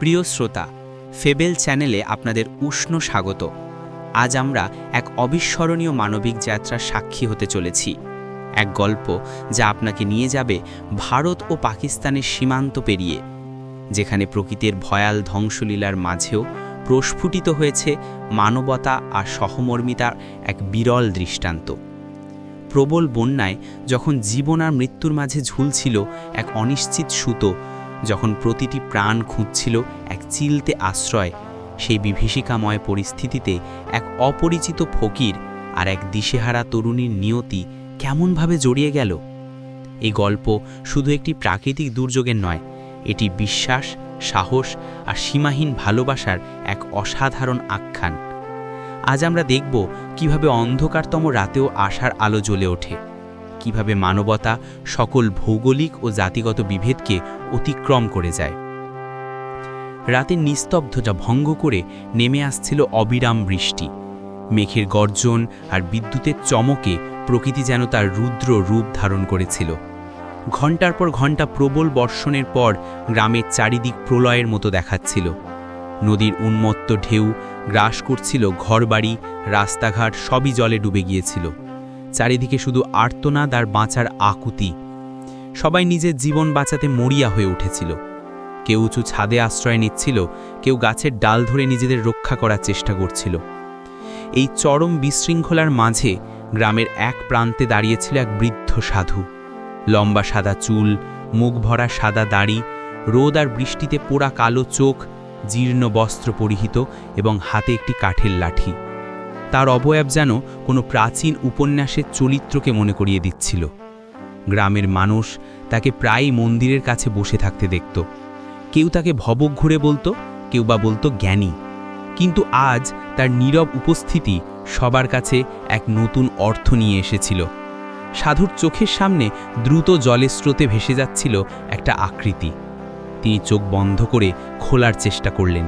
প্রিয় শ্রোতা, ফেবেল চ্যানেলে আপনাদের উষ্ণ স্বাগত। আজ আমরা এক অবিস্মরণীয় মানবিক যাত্রার সাক্ষী হতে চলেছি। এক গল্প যা আপনাকে নিয়ে যাবে ভারত ও পাকিস্তানের সীমান্ত পেরিয়ে, যেখানে প্রকৃতির ভয়াল ধ্বংসলীলার মাঝেও প্রস্ফুটিত হয়েছে মানবতা আর সহমর্মিতার এক বিরল দৃষ্টান্ত। প্রবল বন্যায় যখন জীবন আর মৃত্যুর মাঝে ঝুলছিল এক অনিশ্চিত সুতো, যখন প্রতিটি প্রাণ খুঁজছিল এক চিলতে আশ্রয়, সেই বিভীষিকাময় পরিস্থিতিতে এক অপরিচিত ফকির আর এক দিশেহারা তরুণীর নিয়তি কেমনভাবে জড়িয়ে গেল। এই গল্প শুধু একটি প্রাকৃতিক দুর্যোগের নয়, এটি বিশ্বাস, সাহস আর সীমাহীন ভালোবাসার এক অসাধারণ আখ্যান। আজ আমরা দেখব কিভাবে অন্ধকারতম রাতেও আশার আলো জ্বলে ওঠে, কিভাবে মানবতা সকল ভৌগোলিক ও জাতিগত বিভেদকে অতিক্রম করে যায়। রাতের নিস্তব্ধতা ভঙ্গ করে নেমে আসছিল অবিরাম বৃষ্টি। মেঘের গর্জন আর বিদ্যুতের চমকে প্রকৃতি যেন তার রুদ্র রূপ ধারণ করেছিল। ঘণ্টার পর ঘণ্টা প্রবল বর্ষণের পর গ্রামের চারিদিক প্রলয়ের মতো দেখাচ্ছিল। নদীর উন্মত্ত ঢেউ গ্রাস করছিল ঘরবাড়ি, রাস্তাঘাট সবই জলে ডুবে গিয়েছিল। চারিদিকে শুধু আর্তনাদ আর বাঁচার আকুতি। সবাই নিজের জীবন বাঁচাতে মরিয়া হয়ে উঠেছিল। কেউ উঁচু ছাদে আশ্রয় নিচ্ছিল, কেউ গাছের ডাল ধরে নিজেদের রক্ষা করার চেষ্টা করছিল। এই চরম বিশৃঙ্খলার মাঝে গ্রামের এক প্রান্তে দাঁড়িয়েছিল এক বৃদ্ধ সাধু। লম্বা সাদা চুল, মুখ ভরা সাদা দাড়ি, রোদ আর বৃষ্টিতে পোড়া কালো চোখ, জীর্ণ বস্ত্র পরিহিত এবং হাতে একটি কাঠের লাঠি। তার অবয়ব যেন কোনো প্রাচীন উপন্যাসের চরিত্রকে মনে করিয়ে দিচ্ছিল। গ্রামের মানুষ তাকে প্রায়ই মন্দিরের কাছে বসে থাকতে দেখত। কেউ তাকে ভবক ঘুরে বলতো, কেউ বা বলতো জ্ঞানী। কিন্তু আজ তার নীরব উপস্থিতি সবার কাছে এক নতুন অর্থ নিয়ে এসেছিল। সাধুর চোখের সামনে দ্রুত জলের স্রোতে ভেসে যাচ্ছিল একটা আকৃতি। তিনি চোখ বন্ধ করে খোলার চেষ্টা করলেন।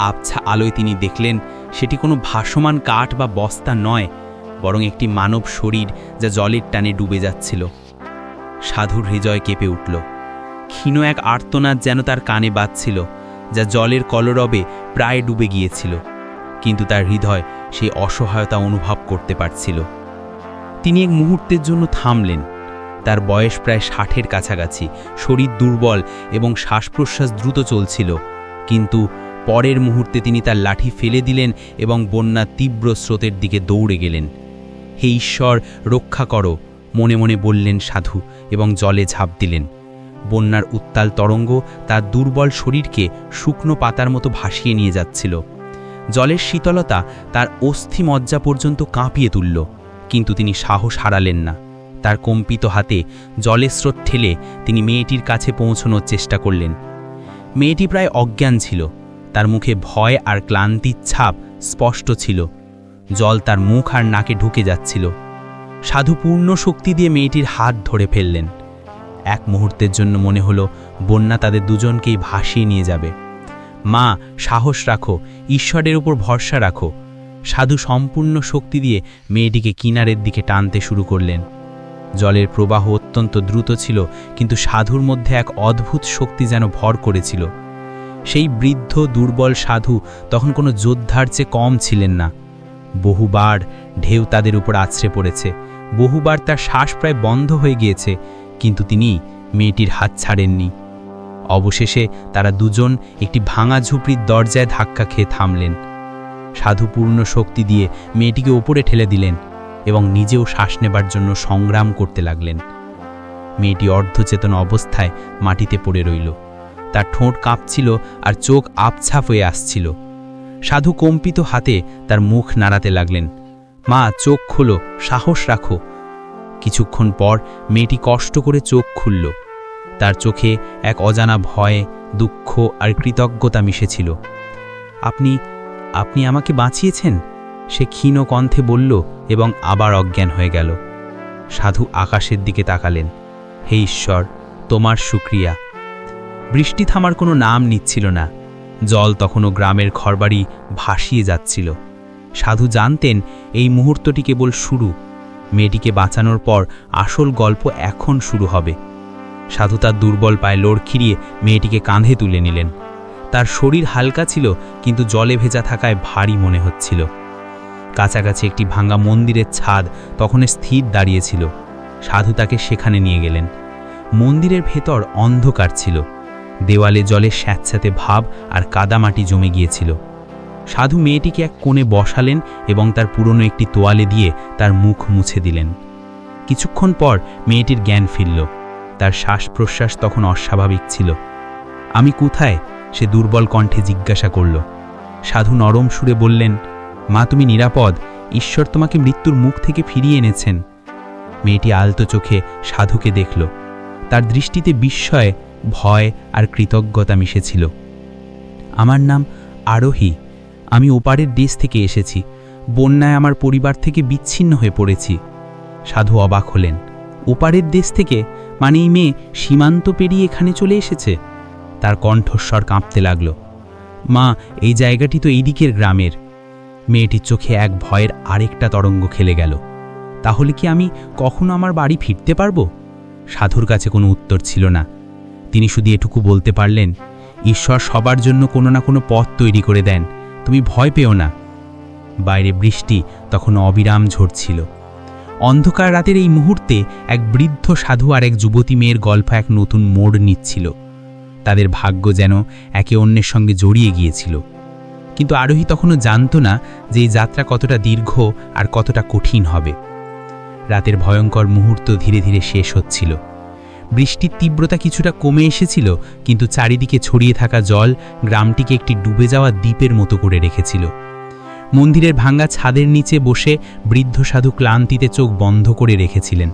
আবছা আলোয় তিনি দেখলেন সেটি কোনো ভাসমান কাঠ বা বস্তা নয়, বরং একটি মানব শরীর যা জলের টানে ডুবে যাচ্ছিল। সাধুর হৃদয় কেঁপে উঠল। ক্ষীণ এক আর্তনাদ যেন তার কানে বাজছিল, যা জলের কলরবে প্রায় ডুবে গিয়েছিল। কিন্তু তার হৃদয় সেই অসহায়তা অনুভব করতে পারছিল। তিনি এক মুহূর্তের জন্য থামলেন। তার বয়স প্রায় 60-এর কাছাকাছি, শরীর দুর্বল এবং শ্বাস প্রশ্বাস দ্রুত চলছিল। কিন্তু পরের মুহূর্তে তিনি তার লাঠি ফেলে দিলেন এবং বন্যার তীব্র স্রোতের দিকে দৌড়ে গেলেন। হে ঈশ্বর, রক্ষা করো, মনে মনে বললেন সাধু এবং জলে ঝাঁপ দিলেন। বন্যার উত্তাল তরঙ্গ তার দুর্বল শরীরকে শুকনো পাতার মতো ভাসিয়ে নিয়ে যাচ্ছিল। জলের শীতলতা তার অস্থি মজ্জা পর্যন্ত কাঁপিয়ে তুলল, কিন্তু তিনি সাহস হারালেন না। তার কম্পিত হাতে জলের স্রোত ঠেলে তিনি মেয়েটির কাছে পৌঁছানোর চেষ্টা করলেন। মেয়েটি প্রায় অজ্ঞান ছিল, তার মুখে ভয় আর ক্লান্তির ছাপ স্পষ্ট ছিল। জল তার মুখ আর নাকে ঢুকে যাচ্ছিল। সাধু পূর্ণ শক্তি দিয়ে মেয়েটির হাত ধরে ফেললেন। এক মুহূর্তের জন্য মনে হলো বন্যা তাদের দুজনকেই ভাসিয়ে নিয়ে যাবে। মা, সাহস রাখো, ঈশ্বরের উপর ভরসা রাখো। সাধু সম্পূর্ণ শক্তি দিয়ে মেয়েটিকে কিনারের দিকে টানতে শুরু করলেন। জলের প্রবাহ অত্যন্ত দ্রুত ছিল, কিন্তু সাধুর মধ্যে এক অদ্ভুত শক্তি যেন ভর করেছিল। সেই বৃদ্ধ দুর্বল সাধু তখন কোনো যোদ্ধার চেয়ে কম ছিলেন না। বহুবার ঢেউ তাদের উপর আছড়ে পড়েছে, বহুবার তার শ্বাস প্রায় বন্ধ হয়ে গিয়েছে, কিন্তু তিনি মেয়েটির হাত ছাড়েননি। অবশেষে তারা দুজন একটি ভাঙা ঝুপড়ির দরজায় ধাক্কা খেয়ে থামলেন। সাধু পূর্ণ শক্তি দিয়ে মেয়েটিকে ওপরে ঠেলে দিলেন এবং নিজেও শ্বাস নেবার জন্য সংগ্রাম করতে লাগলেন। মেয়েটি অর্ধচেতন অবস্থায় মাটিতে পড়ে রইল। তার ঠোঁট কাঁপছিল আর চোখ আপছাপ হয়ে আসছিল। সাধু কম্পিত হাতে তার মুখ নাড়াতে লাগলেন। মা, চোখ খোলো, সাহস রাখো। কিছুক্ষণ পর মেয়েটি কষ্ট করে চোখ খুলল। তার চোখে এক অজানা ভয়, দুঃখ আর কৃতজ্ঞতা মিশেছিল। আপনি আপনি আমাকে বাঁচিয়েছেন, সে ক্ষীণ কণ্ঠে বলল এবং আবার অজ্ঞান হয়ে গেল। সাধু আকাশের দিকে তাকালেন। হে ঈশ্বর, তোমার শুকরিয়া। বৃষ্টি থামার কোনো নাম নিচ্ছিল না। জল তখনও গ্রামের ঘরবাড়ি ভাসিয়ে যাচ্ছিল। সাধু জানতেন এই মুহূর্তটি কেবল শুরু। মেয়েটিকে বাঁচানোর পর আসল গল্প এখন শুরু হবে। সাধু তার দুর্বল পায়ে লড়খিড়িয়ে মেয়েটিকে কাঁধে তুলে নিলেন। তার শরীর হালকা ছিল, কিন্তু জলে ভেজা থাকায় ভারী মনে হচ্ছিল। কাছাকাছি একটি ভাঙা মন্দিরের ছাদ তখন স্থির দাঁড়িয়েছিল। সাধু তাকে সেখানে নিয়ে গেলেন। মন্দিরের ভেতর অন্ধকার ছিল, দেওয়ালে জলে স্যাঁতস্যাঁতে ভাব আর কাদামাটি জমে গিয়েছিল। সাধু মেয়েটিকে এক কোণে বসালেন এবং তার পুরনো একটি তোয়ালে দিয়ে তার মুখ মুছে দিলেন। কিছুক্ষণ পর মেয়েটির জ্ঞান ফিরল। তার শ্বাস প্রশ্বাস তখন অস্বাভাবিক ছিল। আমি কোথায়? সে দুর্বল কণ্ঠে জিজ্ঞাসা করল। সাধু নরম সুরে বললেন, মা, তুমি নিরাপদ। ঈশ্বর তোমাকে মৃত্যুর মুখ থেকে ফিরিয়ে এনেছেন। মেয়েটি আলতো চোখে সাধুকে দেখল। তার দৃষ্টিতে বিস্ময়, ভয় আর কৃতজ্ঞতা মিশেছিল। আমার নাম আরোহী। আমি ওপারের দেশ থেকে এসেছি। বন্যায় আমার পরিবার থেকে বিচ্ছিন্ন হয়ে পড়েছি। সাধু অবাক হলেন। ওপারের দেশ থেকে? মানে এই মেয়ে সীমান্ত পেরিয়ে এখানে চলে এসেছে? তার কণ্ঠস্বর কাঁপতে লাগল। মা, এই জায়গাটি তো এই দিকের গ্রামের। মেয়েটির চোখে এক ভয়ের আরেকটা তরঙ্গ খেলে গেল। তাহলে কি আমি কখনো আমার বাড়ি ফিরতে পারবো? সাধুর কাছে কোনো উত্তর ছিল না। তিনি শুধু এটুকু বলতে পারলেন, ঈশ্বর সবার জন্য কোনো না কোনো পথ তৈরি করে দেন, তুমি ভয় পেও না। বাইরে বৃষ্টি তখন অবিরাম ঝরছিল। অন্ধকার রাতের এই মুহূর্তে এক বৃদ্ধ সাধু আর এক যুবতী মেয়ের গল্প এক নতুন মোড় নিচ্ছিল। তাদের ভাগ্য যেন একে অন্যের সঙ্গে জড়িয়ে গিয়েছিল। কিন্তু আরোহী তখনও জানত না যে এই যাত্রা কতটা দীর্ঘ আর কতটা কঠিন হবে। রাতের ভয়ঙ্কর মুহূর্ত ধীরে ধীরে শেষ হচ্ছিল। বৃষ্টির তীব্রতা কিছুটা কমে এসেছিল, কিন্তু চারিদিকে ছড়িয়ে থাকা জল গ্রামটিকে একটি ডুবে যাওয়া দ্বীপের মতো করে রেখেছিল। মন্দিরের ভাঙ্গা ছাদের নিচে বসে বৃদ্ধ সাধু ক্লান্তিতে চোখ বন্ধ করে রেখেছিলেন।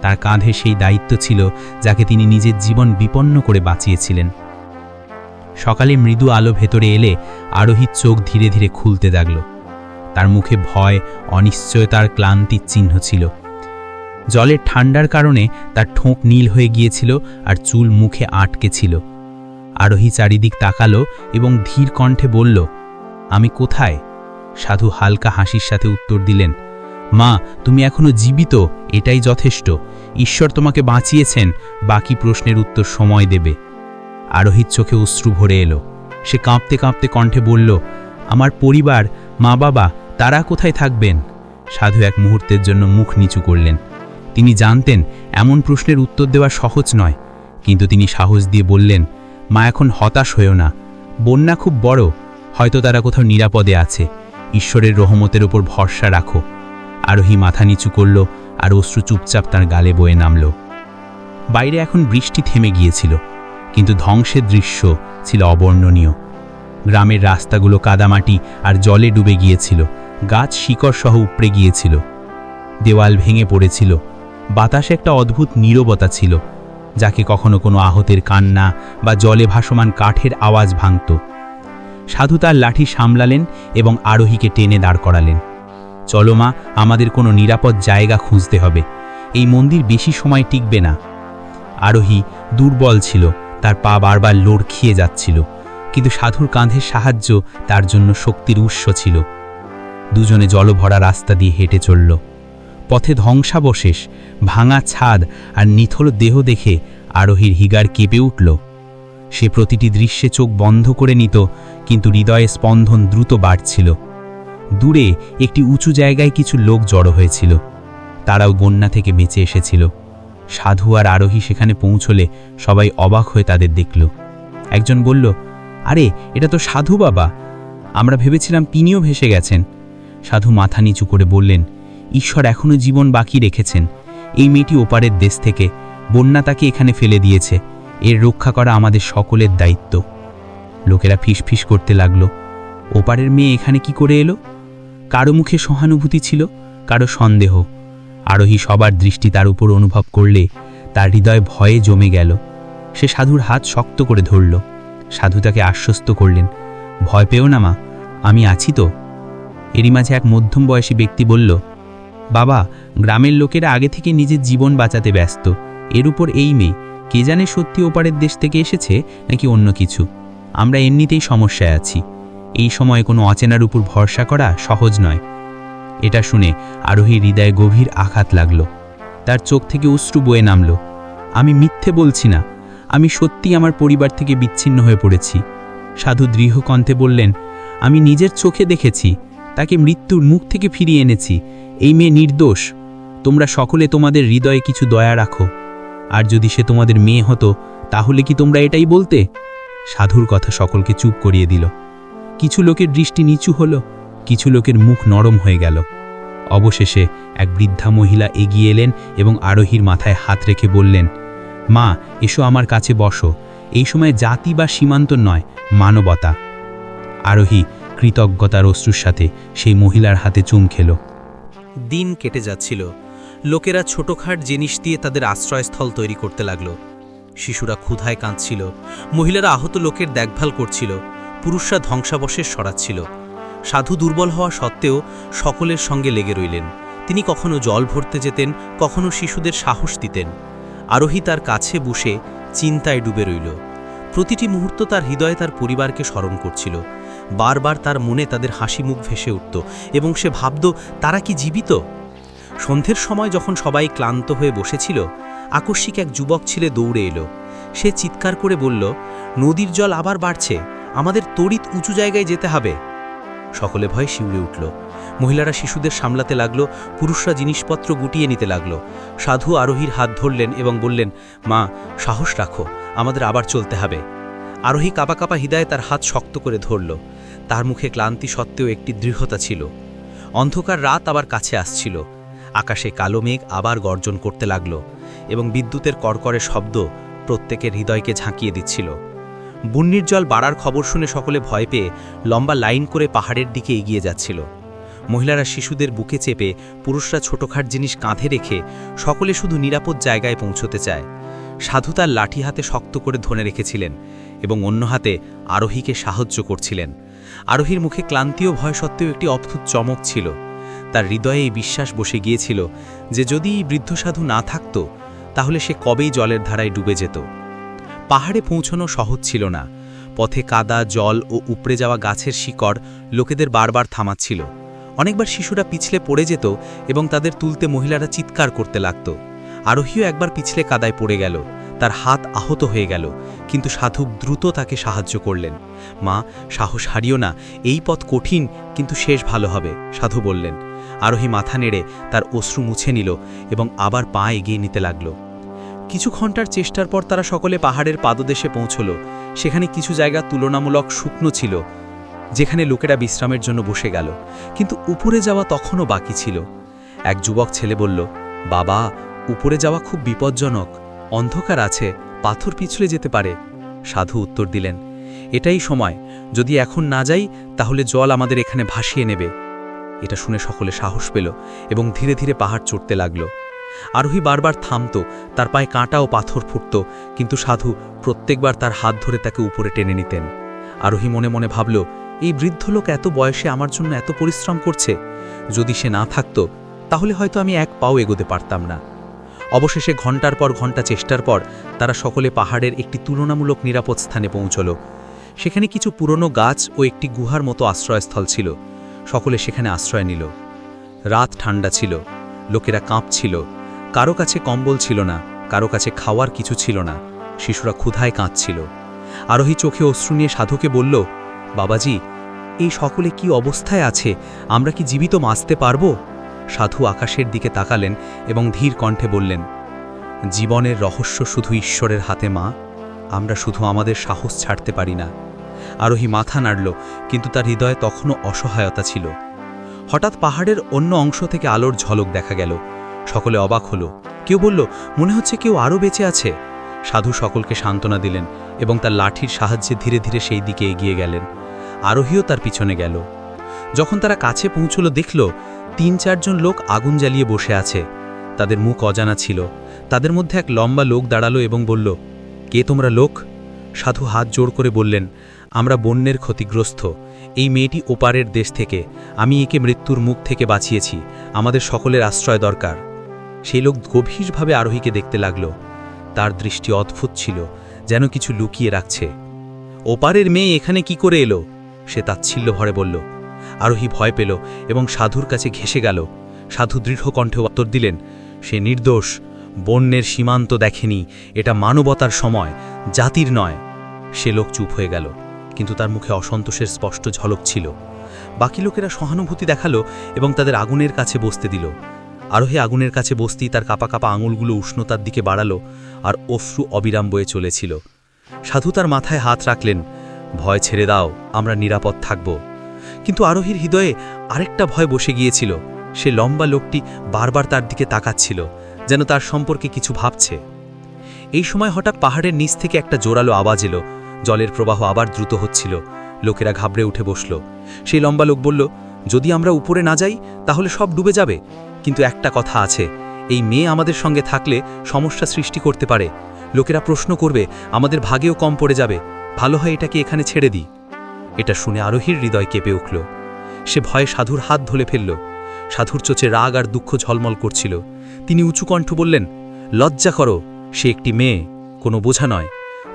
তার কাঁধে সেই দায়িত্ব ছিল যাকে তিনি নিজের জীবন বিপন্ন করে বাঁচিয়েছিলেন। সকালে মৃদু আলো ভেতরে এলে আরোহীর চোখ ধীরে ধীরে খুলতে লাগল। তার মুখে ভয়, অনিশ্চয়তার ক্লান্তির চিহ্ন ছিল। জলের ঠান্ডার কারণে তার ঠোঁট নীল হয়ে গিয়েছিল আর চুল মুখে আটকে ছিল। আরোহী চারিদিক তাকালো এবং ধীর কণ্ঠে বলল, আমি কোথায়? সাধু হালকা হাসির সাথে উত্তর দিলেন, মা, তুমি এখনো জীবিত, এটাই যথেষ্ট। ঈশ্বর তোমাকে বাঁচিয়েছেন, বাকি প্রশ্নের উত্তর সময় দেবে। আরোহীর চোখে অশ্রু ভরে এলো। সে কাঁপতে কাঁপতে কণ্ঠে বলল, আমার পরিবার, মা বাবা, তারা কোথায় থাকবেন? সাধু এক মুহূর্তের জন্য মুখ নিচু করলেন। তিনি জানতেন এমন প্রশ্নের উত্তর দেওয়া সহজ নয়, কিন্তু তিনি সাহস দিয়ে বললেন, মা, এখন হতাশ হয়েও না। বন্যা খুব বড়, হয়তো তারা কোথাও নিরাপদে আছে। ঈশ্বরের রহমতের ওপর ভরসা রাখো। আরোহী মাথা নিচু করল আর অশ্রু চুপচাপ তার গালে বয়ে নামল। বাইরে এখন বৃষ্টি থেমে গিয়েছিল, কিন্তু ধ্বংসের দৃশ্য ছিল অবর্ণনীয়। গ্রামের রাস্তাগুলো কাদামাটি আর জলে ডুবে গিয়েছিল। গাছ শিকড় সহ উপড়ে গিয়েছিল। দেওয়াল ভেঙে পড়েছিল। বাতাসে একটা অদ্ভুত নীরবতা ছিল, যাকে কখনো কোনো আহতের কান্না বা জলে ভাসমান কাঠের আওয়াজ ভাঙত। সাধু তার লাঠি সামলালেন এবং আরোহীকে টেনে দাঁড় করালেন। চলো মা, আমাদের কোনো নিরাপদ জায়গা খুঁজতে হবে। এই মন্দির বেশি সময় টিকবে না। আরোহী দুর্বল ছিল, তার পা বারবার লড়খিয়ে যাচ্ছিল, কিন্তু সাধুর কাঁধের সাহায্য তার জন্য শক্তির উৎস ছিল। দুজনে জলভরা রাস্তা দিয়ে হেঁটে চলল। পথে ধ্বংসাবশেষ, ভাঙা ছাদ আর নিথল দেহ দেখে আরোহীর হিগার কেঁপে উঠল। সে প্রতিটি দৃশ্যে চোখ বন্ধ করে নিত, কিন্তু হৃদয়ে স্পন্দন দ্রুত বাড়ছিল। দূরে একটি উঁচু জায়গায় কিছু লোক জড়ো হয়েছিল। তারাও বন্যা থেকে বেঁচে এসেছিল। সাধু আর আরোহী সেখানে পৌঁছলে সবাই অবাক হয়ে তাদের দেখল। একজন বলল, আরে, এটা তো সাধু বাবা। আমরা ভেবেছিলাম তিনিও ভেসে গেছেন। সাধু মাথা নিচু করে বললেন, ঈশ্বর এখনও জীবন বাকি রেখেছেন। এই মেয়েটি ওপারের দেশ থেকে, বন্যা তাকে এখানে ফেলে দিয়েছে। এর রক্ষা করা আমাদের সকলের দায়িত্ব। লোকেরা ফিসফিস করতে লাগল, ওপারের মেয়ে এখানে কি করে এলো? কারো মুখে সহানুভূতি ছিল, কারো সন্দেহ। আরোহী সবার দৃষ্টি তার উপর অনুভব করলে তার হৃদয় ভয়ে জমে গেল। সে সাধুর হাত শক্ত করে ধরল। সাধু তাকে আশ্বস্ত করলেন, ভয় পেও না মা, আমি আছি তো। এরই মাঝে এক মধ্যম বয়সী ব্যক্তি বলল, বাবা, গ্রামের লোকেরা আগে থেকে নিজের জীবন বাঁচাতে ব্যস্ত। এর উপর এই মেয়ে, কে জানে সত্যি ওপারের দেশ থেকে এসেছে নাকি অন্য কিছু। আমরা এমনিতেই সমস্যায় আছি। এই সময়ে কোনো অচেনার উপর ভরসা করা সহজ নয়। এটা শুনে আরোহীর হৃদয়ে গভীর আঘাত লাগল। তার চোখ থেকে অশ্রু বয়ে নামল। আমি মিথ্যে বলছি না, আমি সত্যি আমার পরিবার থেকে বিচ্ছিন্ন হয়ে পড়েছি। সাধু দৃঢ় কণ্ঠে বললেন, আমি নিজের চোখে দেখেছি, তাকে মৃত্যুর মুখ থেকে ফিরিয়ে এনেছি। এই মেয়ে নির্দোষ। তোমরা সকলে তোমাদের হৃদয়ে কিছু দয়া রাখো। আর যদি সে তোমাদের মেয়ে হতো তাহলে কি তোমরা এটাই বলতে? সাধুর কথা সকলকে চুপ করিয়ে দিল। কিছু লোকের দৃষ্টি নিচু হলো, কিছু লোকের মুখ নরম হয়ে গেল। অবশেষে এক বৃদ্ধা মহিলা এগিয়ে এলেন এবং আরোহীর মাথায় হাত রেখে বললেন, মা, এসো আমার কাছে বসো। এই সময় জাতি বা সীমান্ত নয়, মানবতা। আরোহী কৃতজ্ঞতার অশ্রুর সাথে সেই মহিলার হাতে চুম খেল। দিন কেটে যাচ্ছিল। লোকেরা ছোটখাট জিনিস দিয়ে তাদের আশ্রয়স্থল তৈরি করতে লাগলো। শিশুরা ক্ষুধায় কাঁদছিল, মহিলারা আহত লোকের দেখভাল করছিল, পুরুষরা ধ্বংসাবশেষ সরাচ্ছিল। সাধু দুর্বল হওয়া সত্ত্বেও সকলের সঙ্গে লেগে রইলেন। তিনি কখনো জল ভরতে যেতেন, কখনো শিশুদের সাহস দিতেন। আরোহী তার কাছে বসে চিন্তায় ডুবে রইল। প্রতিটি মুহূর্ত তার হৃদয়ে তার পরিবারকে স্মরণ করছিল। বারবার তার মনে তাদের হাসি মুখ ভেসে উঠত এবং সে ভাবত, তারা কি জীবিত? সন্ধ্যের সময় যখন সবাই ক্লান্ত হয়ে বসেছিল, আকস্মিক এক যুবক ছেলে দৌড়ে এলো। সে চিৎকার করে বলল, নদীর জল আবার বাড়ছে, আমাদের তড়িৎ উঁচু জায়গায় যেতে হবে। সকলে ভয়ে শিউরে উঠল। মহিলারা শিশুদের সামলাতে লাগলো, পুরুষরা জিনিসপত্র গুটিয়ে নিতে লাগলো। সাধু আরোহীর হাত ধরলেন এবং বললেন, মা, সাহস রাখো, আমাদের আবার চলতে হবে। আরোহী কাঁপা কাঁপা হৃদয়ে তার হাত শক্ত করে ধরল। তার মুখে ক্লান্তি সত্ত্বেও একটি দৃঢ়তা ছিল। অন্ধকার রাত আবার কাছে আসছিল। আকাশে কালো মেঘ আবার গর্জন করতে লাগল এবং বিদ্যুতের কড়কড়ে শব্দ প্রত্যেকের হৃদয়কে ঝাঁকিয়ে দিচ্ছিল। বন্যির জল বাড়ার খবর শুনে সকলে ভয় পেয়ে লম্বা লাইন করে পাহাড়ের দিকে এগিয়ে যাচ্ছিল। মহিলারা শিশুদের বুকে চেপে, পুরুষরা ছোটখাট জিনিস কাঁধে রেখে সকলে শুধু নিরাপদ জায়গায় পৌঁছতে চায়। সাধু তার লাঠি হাতে শক্ত করে ধরে রেখেছিলেন এবং অন্য হাতে আরোহীকে সাহায্য করছিলেন। আরোহীর মুখে ক্লান্তি ও ভয় সত্ত্বেও একটি অদ্ভুত চমক ছিল। তার হৃদয়ে এই বিশ্বাস বসে গিয়েছিল যে যদি এই বৃদ্ধ সাধু না থাকত তাহলে সে কবেই জলের ধারায় ডুবে যেত। পাহাড়ে পৌঁছানো সহজ ছিল না। পথে কাদা, জল ও উপড়ে যাওয়া গাছের শিকড় লোকেদের বারবার থামাচ্ছিল। অনেকবার শিশুরা পিছলে পড়ে যেত এবং তাদের তুলতে মহিলারা চিৎকার করতে লাগত। আরোহীও একবার পিছলে কাদায় পড়ে গেল, তার হাত আহত হয়ে গেল, কিন্তু সাধু দ্রুত তাকে সাহায্য করলেন। মা, সাহস হারিও না, এই পথ কঠিন কিন্তু শেষ ভালো হবে, সাধু বললেন। আরোহী মাথা নেড়ে তার অশ্রু মুছে নিল এবং আবার পা এগিয়ে নিতে লাগল। কিছু ঘন্টার চেষ্টার পর তারা সকলে পাহাড়ের পাদদেশে পৌঁছল। সেখানে কিছু জায়গা তুলনামূলক শুকনো ছিল, যেখানে লোকেরা বিশ্রামের জন্য বসে গেল, কিন্তু উপরে যাওয়া তখনও বাকি ছিল। এক যুবক ছেলে বলল, বাবা, উপরে যাওয়া খুব বিপজ্জনক, অন্ধকার আছে, পাথর পিছলে যেতে পারে। সাধু উত্তর দিলেন, এটাই সময়, যদি এখন না যাই তাহলে জল আমাদের এখানে ভাসিয়ে নেবে। এটা শুনে সকলে সাহস পেল এবং ধীরে ধীরে পাহাড় চড়তে লাগল। আরোহী বারবার থামত, তার পায়ে কাঁটা ও পাথর ফুটত, কিন্তু সাধু প্রত্যেকবার তার হাত ধরে তাকে উপরে টেনে নিতেন। আরোহী মনে মনে ভাবল, এই বৃদ্ধ লোক এত বয়সে আমার জন্য এত পরিশ্রম করছে, যদি সে না থাকত তাহলে হয়তো আমি এক পাও এগোতে পারতাম না। অবশেষে ঘন্টার পর ঘন্টা চেষ্টার পর তারা সকলে পাহাড়ের একটি তুলনামূলক নিরাপদ স্থানে পৌঁছল। সেখানে কিছু পুরনো গাছ ও একটি গুহার মতো আশ্রয়স্থল ছিল। সকলে সেখানে আশ্রয় নিল। রাত ঠান্ডা ছিল, লোকেরা কাঁপছিল, কারো কাছে কম্বল ছিল না, কারো কাছে খাওয়ার কিছু ছিল না। শিশুরা ক্ষুধায় কাঁদছিল। আরোহী চোখে অশ্রু নিয়ে সাধুকে বলল, বাবাজি, এই সকলে কি অবস্থায় আছে, আমরা কি জীবিত বাঁচতে পারব? সাধু আকাশের দিকে তাকালেন এবং ধীর কণ্ঠে বললেন, জীবনের রহস্য শুধু ঈশ্বরের হাতে মা, আমরা শুধু আমাদের সাহস ছাড়তে পারি না। আরোহী মাথা নাড়ল, কিন্তু তার হৃদয়ে তখনও অসহায়তা ছিল। হঠাৎ পাহাড়ের অন্য অংশ থেকে আলোর ঝলক দেখা গেল। সকলে অবাক হলো। কেউ বলল, মনে হচ্ছে কেউ আরও বেঁচে আছে। সাধু সকলকে সান্ত্বনা দিলেন এবং তার লাঠির সাহায্যে ধীরে ধীরে সেই দিকে এগিয়ে গেলেন। আরোহীও তার পিছনে গেল। যখন তারা কাছে পৌঁছল, দেখল ৩-৪ জন লোক আগুন জ্বালিয়ে বসে আছে। তাদের মুখ অজানা ছিল। তাদের মধ্যে এক লম্বা লোক দাঁড়ালো এবং বলল, কে তোমরা লোক? সাধু হাত জোড় করে বললেন, আমরা বন্যের ক্ষতিগ্রস্ত, এই মেয়েটি ওপারের দেশ থেকে, আমি একে মৃত্যুর মুখ থেকে বাঁচিয়েছি, আমাদের সকলের আশ্রয় দরকার। সেই লোক গভীরভাবে আরোহীকে দেখতে লাগল। তার দৃষ্টি অদ্ভুত ছিল, যেন কিছু লুকিয়ে রাখছে। ওপারের মেয়ে এখানে কি করে এলো? সে তাচ্ছিল্য ভরে বলল। আরোহী ভয় পেল এবং সাধুর কাছে ঘেঁষে গেল। সাধু দৃঢ় কণ্ঠে উত্তর দিলেন, সে নির্দোষ, বন্যের সীমান্ত দেখেনি, এটা মানবতার সময়, জাতির নয়। সে লোক চুপ হয়ে গেল। কিন্তু তার মুখে অসন্তোষের স্পষ্ট ঝলক ছিল। বাকি লোকেরা সহানুভূতি দেখালো এবং তাদের আগুনের কাছে বসতে দিল। আরোহী আগুনের কাছে বসতেই তার কাপা কাপা আঙুলগুলো উষ্ণতার দিকে বাড়ালো আর অশ্রু অবিরাম বয়ে চলেছিল। সাধু তার মাথায় হাত রাখলেন, ভয় ছেড়ে দাও, আমরা নিরাপদ থাকব। কিন্তু আরোহীর হৃদয়ে আরেকটা ভয় বসে গিয়েছিল। সে লম্বা লোকটি বারবার তার দিকে তাকাচ্ছিল, যেন তার সম্পর্কে কিছু ভাবছে। এই সময় হঠাৎ পাহাড়ের নিচ থেকে একটা জোরালো আওয়াজ এলো। জলের প্রবাহ আবার দ্রুত হচ্ছিল। লোকেরা ঘাবড়ে উঠে বসল। সেই লম্বা লোক বলল, যদি আমরা উপরে না যাই তাহলে সব ডুবে যাবে। কিন্তু একটা কথা আছে, এই মেয়ে আমাদের সঙ্গে থাকলে সমস্যা সৃষ্টি করতে পারে। লোকেরা প্রশ্ন করবে, আমাদের ভাগেও কম পড়ে যাবে। ভালো হয় এটাকে এখানে ছেড়ে দিই। এটা শুনে আরোহীর হৃদয় কেঁপে উঠল। সে ভয়ে সাধুর হাত ধরে ফেলল। সাধুর চোখে রাগ আর দুঃখ ঝলমল করছিল। তিনি উঁচু কণ্ঠ বললেন, লজ্জা করো, সে একটি মেয়ে, কোনো বোঝা নয়।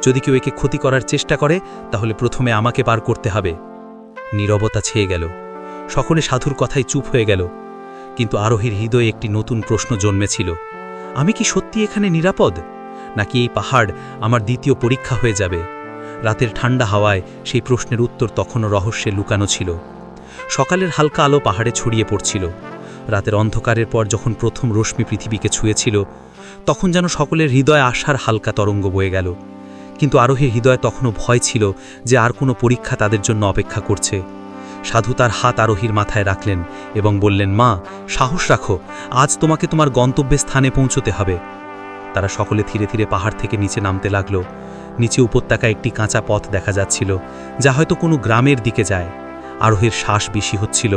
যদি কেউ একে ক্ষতি করার চেষ্টা করে তাহলে প্রথমে আমাকে পার করতে হবে। নীরবতা ছেয়ে গেল। সকলে সাধুর কথায় চুপ হয়ে গেল। কিন্তু আরোহীর হৃদয়ে একটি নতুন প্রশ্ন জন্মেছিল, আমি কি সত্যি এখানে নিরাপদ, নাকি এই পাহাড় আমার দ্বিতীয় পরীক্ষা হয়ে যাবে? রাতের ঠান্ডা হাওয়ায় সেই প্রশ্নের উত্তর তখনও রহস্যে লুকানো ছিল। সকালের হালকা আলো পাহাড়ে ছড়িয়ে পড়ছিল। রাতের অন্ধকারের পর যখন প্রথম রশ্মি পৃথিবীকে ছুঁয়েছিল, তখন যেন সকলের হৃদয়ে আশার হালকা তরঙ্গ বয়ে গেল। কিন্তু আরোহীর হৃদয়ে তখনও ভয় ছিল যে আর কোনো পরীক্ষা তাদের জন্য অপেক্ষা করছে। সাধু তার হাত আরোহীর মাথায় রাখলেন এবং বললেন, মা, সাহস রাখো, আজ তোমাকে তোমার গন্তব্যের স্থানে পৌঁছতে হবে। তারা সকলে ধীরে ধীরে পাহাড় থেকে নিচে নামতে লাগল। নিচে উপত্যকায় একটি কাঁচা পথ দেখা যাচ্ছিল, যা হয়তো কোনো গ্রামের দিকে যায়। আরোহীর শ্বাস বেশি হচ্ছিল।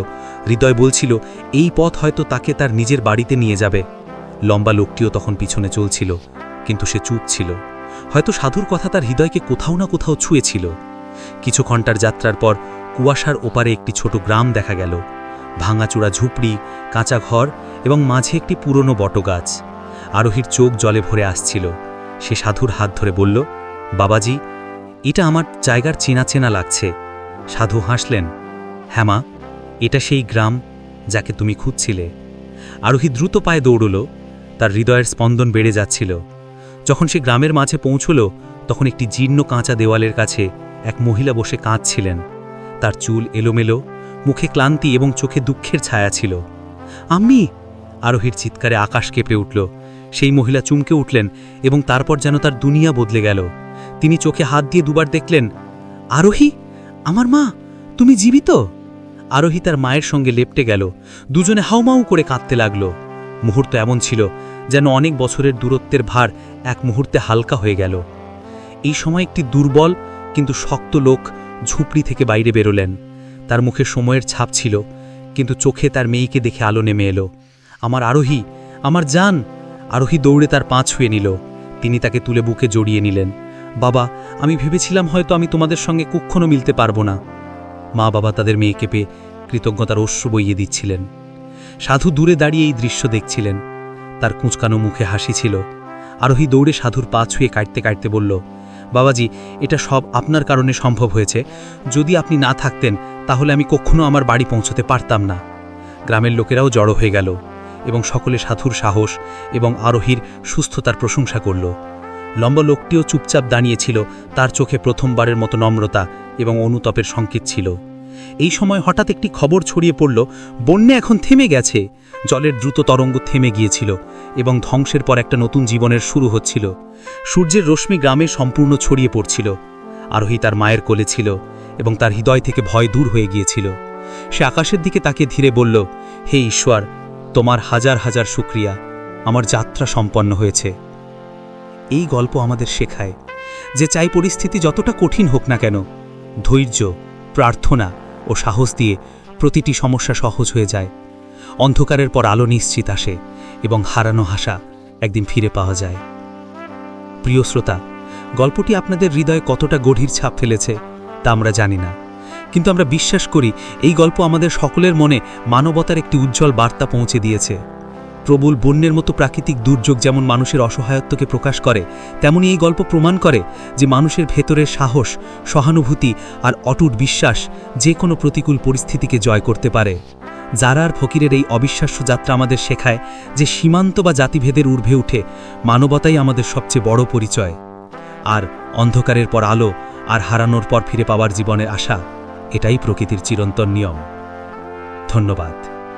হৃদয় বলছিল, এই পথ হয়তো তাকে তার নিজের বাড়িতে নিয়ে যাবে। লম্বা লোকটিও তখন পিছনে চলছিল, কিন্তু সে চুপ ছিল। হয়তো সাধুর কথা তার হৃদয়কে কোথাও না কোথাও ছুঁয়েছিল। কিছু ঘন্টার যাত্রার পর কুয়াশার ওপারে একটি ছোট গ্রাম দেখা গেল। ভাঙাচূড়া ঝুপড়ি, কাঁচা ঘর এবং মাঝে একটি পুরনো বটগাছ। আরোহীর চোখ জলে ভরে আসছিল। সে সাধুর হাত ধরে বলল, বাবাজি, এটা আমার জায়গার চেনা চেনা লাগছে। সাধু হাসলেন, হ্যাঁ মা, এটা সেই গ্রাম যাকে তুমি খুঁজছিলে। আরোহী দ্রুত পায়ে দৌড়ল। তার হৃদয়ের স্পন্দন বেড়ে যাচ্ছিল। যখন সে গ্রামের মাঝে পৌঁছল, তখন একটি জীর্ণ কাঁচা দেওয়ালের কাছে এক মহিলা বসে কাঁদছিলেন। তার চুল এলোমেলো, মুখে ক্লান্তি এবং চোখে দুঃখের ছায়া ছিল। আম্মি! আরোহীর চিৎকারে আকাশ কেঁপে উঠল। সেই মহিলা চমকে উঠলেন এবং তারপর যেন তার দুনিয়া বদলে গেল। তিনি চোখে হাত দিয়ে দুবার দেখলেন, আরোহী, আমার মা, তুমি জীবিত? আরোহী তার মায়ের সঙ্গে লেপটে গেল। দুজনে হাউমাউ করে কাঁদতে লাগল। মুহূর্ত এমন ছিল যেন অনেক বছরের দূরত্বের ভার এক মুহূর্তে হালকা হয়ে গেল। এই সময় একটি দুর্বল কিন্তু শক্ত লোক ঝুপড়ি থেকে বাইরে বেরোলেন। তার মুখে সময়ের ছাপ ছিল, কিন্তু চোখে তার মেয়েকে দেখে আলো নেমে এলো। আমার আরোহী, আমার জান! আরোহী দৌড়ে তার পা ছুঁয়ে নিল। তিনি তাকে তুলে বুকে জড়িয়ে নিলেন। বাবা, আমি ভেবেছিলাম হয়তো আমি তোমাদের সঙ্গে কখনো মিলতে পারবো না। মা বাবা তাদের মেয়েকে পেয়ে কৃতজ্ঞতার অশ্রু বইয়ে দিচ্ছিলেন। সাধু দূরে দাঁড়িয়ে এই দৃশ্য দেখছিলেন। তার কুঁচকানো মুখে হাসি ছিল। আরোহী দৌড়ে সাধুর পা ছুঁয়ে কাটতে কাটতে বলল, বাবাজি, এটা সব আপনার কারণে সম্ভব হয়েছে। যদি আপনি না থাকতেন তাহলে আমি কখনো আমার বাড়ি পৌঁছতে পারতাম না। গ্রামের লোকেরাও জড়ো হয়ে গেল এবং সকলে সাধুর সাহস এবং আরোহীর সুস্থতার প্রশংসা করল। লম্বা লোকটিও চুপচাপ দাঁড়িয়েছিল। তার চোখে প্রথমবারের মতো নম্রতা এবং অনুতাপের সংকেত ছিল। এই সময় হঠাৎ একটি খবর ছড়িয়ে পড়ল, বন্যা এখন থেমে গেছে। জলের দ্রুত তরঙ্গ থেমে গিয়েছিল এবং ধ্বংসের পর একটা নতুন জীবনের শুরু হচ্ছিল। সূর্যের রশ্মি গ্রামে সম্পূর্ণ ছড়িয়ে পড়ছিল। আরোহী তার মায়ের কোলে ছিল এবং তার হৃদয় থেকে ভয় দূর হয়ে গিয়েছিল। সে আকাশের দিকে তাকিয়ে ধীরে বলল, হে ঈশ্বর, তোমার হাজার হাজার শুকরিয়া, আমার যাত্রা সম্পন্ন হয়েছে। এই গল্প আমাদের শেখায় যে চাই পরিস্থিতি যতটা কঠিন হোক না কেন, ধৈর্য, প্রার্থনা ও সাহস দিয়ে প্রতিটি সমস্যা সহজ হয়ে যায়। অন্ধকারের পর আলো নিশ্চিত আসে এবং হারানো আশা একদিন ফিরে পাওয়া যায়। প্রিয় শ্রোতা, গল্পটি আপনাদের হৃদয়ে কতটা গভীর ছাপ ফেলেছে তা আমরা জানি না, কিন্তু আমরা বিশ্বাস করি এই গল্প আমাদের সকলের মনে মানবতার একটি উজ্জ্বল বার্তা পৌঁছে দিয়েছে। প্রবল বন্যের মতো প্রাকৃতিক দুর্যোগ যেমন মানুষের অসহায়ত্বকে প্রকাশ করে, তেমনি এই গল্প প্রমাণ করে যে মানুষের ভেতরের সাহস, সহানুভূতি আর অটুট বিশ্বাস যে কোনো প্রতিকূল পরিস্থিতিকে জয় করতে পারে। জারার ফকিরের এই অবিশ্বাস্য যাত্রা আমাদের শেখায় যে সীমান্ত বা জাতিভেদের ঊর্ধ্বে উঠে মানবতাই আমাদের সবচেয়ে বড় পরিচয়। আর অন্ধকারের পর আলো আর হারানোর পর ফিরে পাওয়ার জীবনের আশা, এটাই প্রকৃতির চিরন্তন নিয়ম। ধন্যবাদ।